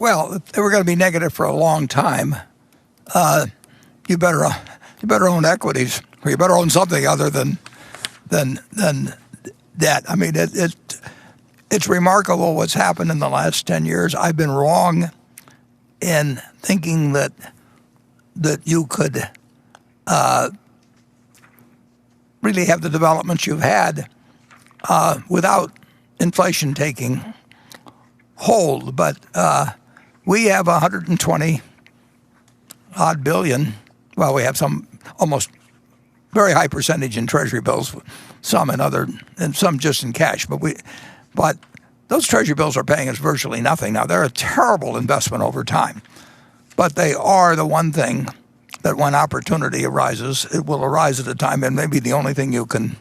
Well, if they were going to be negative for a long time, you better own equities, or you better own something other than debt. I mean, it's remarkable what's happened in the last 10 years. I've been wrong in thinking that you could really have the developments you've had without inflation taking hold. But we have 120 odd billion. Well, we have some almost very high percentage in Treasury bills, some and some just in cash. But those Treasury bills are paying us virtually nothing now. They're a terrible investment over time, but they are the one thing that when opportunity arises, it will arise at a time, and maybe the only thing you can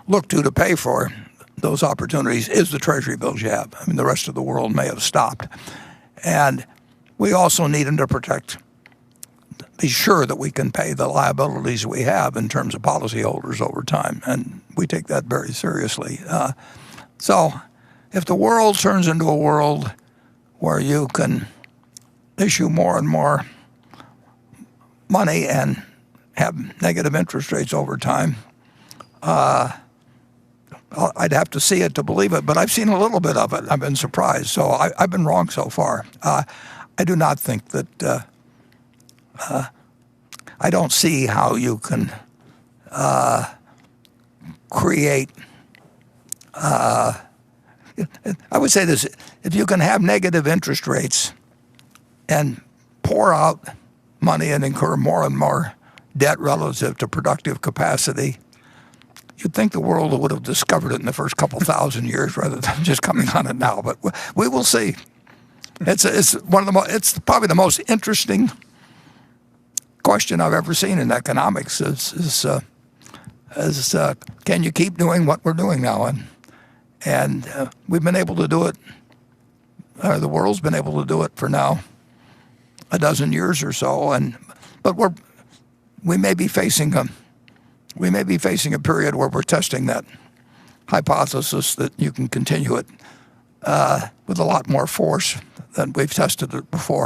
look to pay for those opportunities is the Treasury bills you have. I mean, the rest of the world may have stopped. And we also need them to be sure that we can pay the liabilities we have in terms of policyholders over time, and we take that very seriously. So if the world turns into a world where you can issue more and more money and have negative interest rates over time, I'd have to see it to believe it, but I've seen a little bit of it. I've been surprised. So I've been wrong so far. I do not think that I don't see how you can create I would say this: if you can have negative interest rates and pour out money and incur more and more debt relative to productive capacity, you'd think the world would have discovered it in the first couple thousand years rather than just coming on it now. But we will see. It's probably the most interesting question I've ever seen in economics. Is can you keep doing what we're doing now? And we've been able to do it. The world's been able to do it for now a dozen years or so. But we may be facing a period where we're testing that hypothesis that you can continue it with a lot more force than we've tested it before.